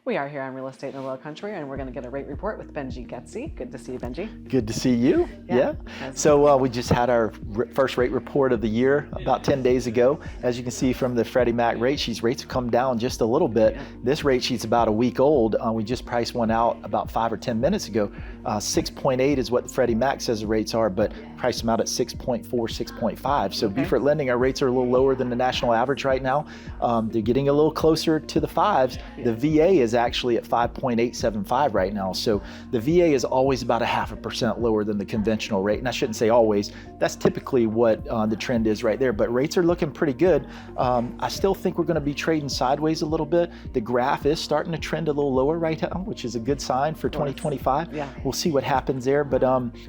We are here on Real Estate in the Lowcountry, and we're going to get a rate report with Benji Gecy. Good to see you, Benji. Good to see you. Yeah. So we just had our first rate report of the year about 10 days ago. As you can see from the Freddie Mac rate sheets, rates have come down just a little bit. Yeah. This rate sheet's about a week old. We just priced one out about 5 or 10 minutes ago. 6.8 is what the Freddie Mac says the rates are, but priced them out at 6.4, 6.5. So Beaufort Lending, our rates are a little lower than the national average right now. They're getting a little closer to the fives. The VA is actually at 5.875 right now. So the VA is always about 0.5% lower than the conventional rate. And I shouldn't say always, that's typically what the trend is right there, but rates are looking pretty good. I still think we're gonna be trading sideways a little bit. The graph is starting to trend a little lower right now, which is a good sign for 2025. Yeah. We'll see what happens there, but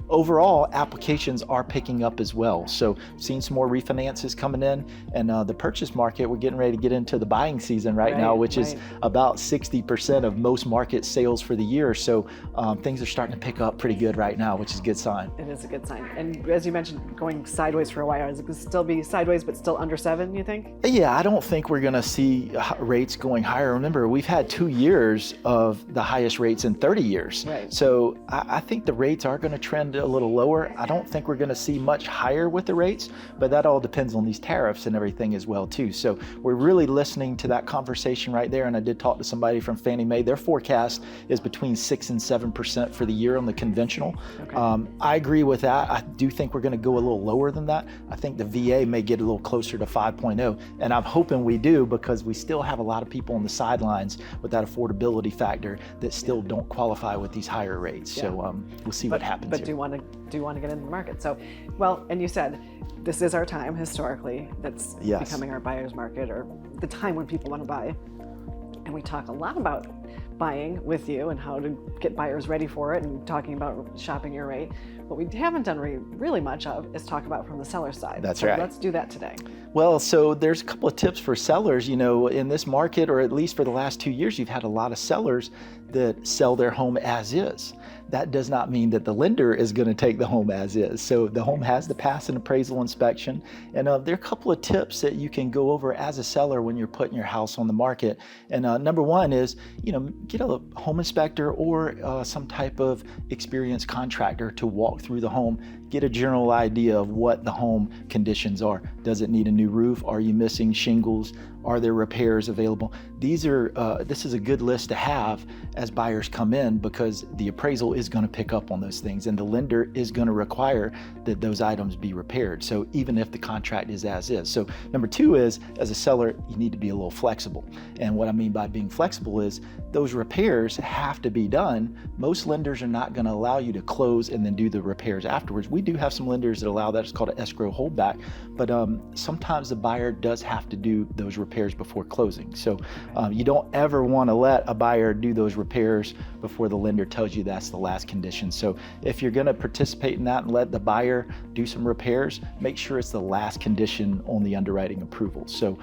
overall applications are picking up as well. So seeing some more refinances coming in, and the purchase market, we're getting ready to get into the buying season right now, which is about 60% of most market sales for the year. So things are starting to pick up pretty good right now, which is a good sign. It is a good sign. And as you mentioned, going sideways for a while, is it going to still be sideways but still under 7, you think? Yeah, I don't think we're going to see rates going higher. Remember, we've had 2 years of the highest rates in 30 years. Right. So I think the rates are going to trend a little lower. I don't think we're going to see much higher with the rates, but that all depends on these tariffs and everything as well too. So we're really listening to that conversation right there. And I did talk to somebody from Fannie Mae. Their forecast is between 6 and 7% for the year on the conventional. Okay. I agree with that. I do think we're going to go a little lower than that. I think the VA may get a little closer to 5.0, and I'm hoping we do, because we still have a lot of people on the sidelines with that affordability factor that still don't qualify with these higher rates. Yeah. So we'll see what happens. But do want to get into the market. So, well, and you said this is our time historically. That's becoming our buyer's market, or the time when people want to buy. And we talk a lot about buying with you and how to get buyers ready for it, and talking about shopping your rate. What we haven't done really much of is talk about from the seller side. That's right. Let's do that today. Well, so there's a couple of tips for sellers. You know, in this market, or at least for the last 2 years, you've had a lot of sellers that sell their home as is. That does not mean that the lender is going to take the home as is. So the home has to pass an appraisal inspection. And there are a couple of tips that you can go over as a seller when you're putting your house on the market. And number one is, get a home inspector or some type of experienced contractor to walk through the home, get a general idea of what the home conditions are. Does it need a new roof? Are you missing shingles? Are there repairs available? This is a good list to have as buyers come in, because the appraisal is going to pick up on those things, and the lender is going to require that those items be repaired. So even if the contract is as is. So number two is, as a seller, you need to be a little flexible. And what I mean by being flexible is those repairs have to be done. Most lenders are not going to allow you to close and then do the repairs afterwards. We do have some lenders that allow that. It's called an escrow holdback, but sometimes the buyer does have to do those repairs before closing. So you don't ever want to let a buyer do those repairs before the lender tells you that's the last condition. So if you're going to participate in that and let the buyer do some repairs, make sure it's the last condition on the underwriting approval. So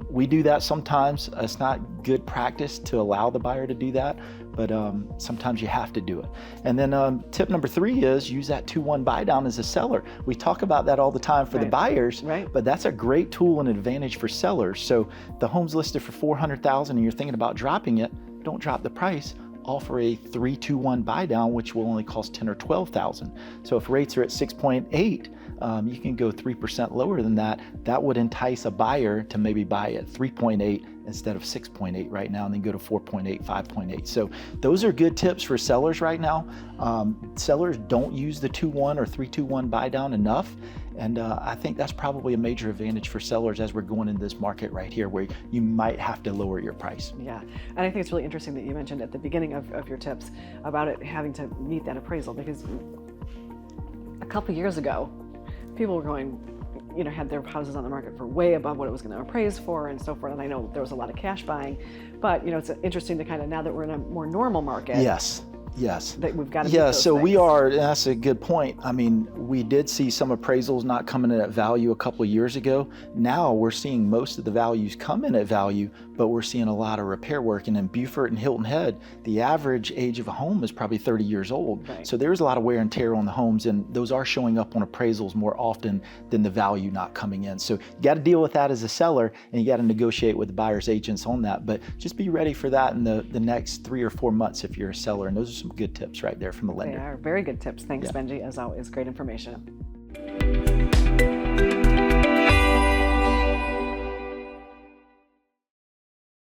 we do that sometimes. It's not good practice to allow the buyer to do that, but sometimes you have to do it. And then tip number 3 is use that 2-1 Buydown as a seller. We talk about that all the time for the buyers, but that's a great tool and advantage for sellers. So the home's listed for $400,000 and you're thinking about dropping it, don't drop the price. Offer a 3-2-1 Buydown, which will only cost $10,000 or $12,000. So if rates are at 6.8, you can go 3% lower than that. That would entice a buyer to maybe buy at 3.8 instead of 6.8 right now, and then go to 4.8, 5.8. So those are good tips for sellers right now. Sellers don't use the 2-1 or 3-2-1 Buydown enough. And I think that's probably a major advantage for sellers as we're going into this market right here, where you might have to lower your price. Yeah, and I think it's really interesting that you mentioned at the beginning of your tips about it having to meet that appraisal, because a couple years ago, people were going, had their houses on the market for way above what it was going to appraise for and so forth. And I know there was a lot of cash buying, but it's interesting to kind of, now that we're in a more normal market, Yes. That we've got to Yeah, those so things. we are, that's a good point. I mean, we did see some appraisals not coming in at value a couple of years ago. Now we're seeing most of the values come in at value, but we're seeing a lot of repair work. And in Beaufort and Hilton Head, the average age of a home is probably 30 years old. Right. So there's a lot of wear and tear on the homes, and those are showing up on appraisals more often than the value not coming in. So you got to deal with that as a seller, and you got to negotiate with the buyer's agents on that. But just be ready for that in the next 3 or 4 months if you're a seller. And those are some good tips right there from the lender. They are very good tips. Thanks, Yeah. Benji. As always, great information.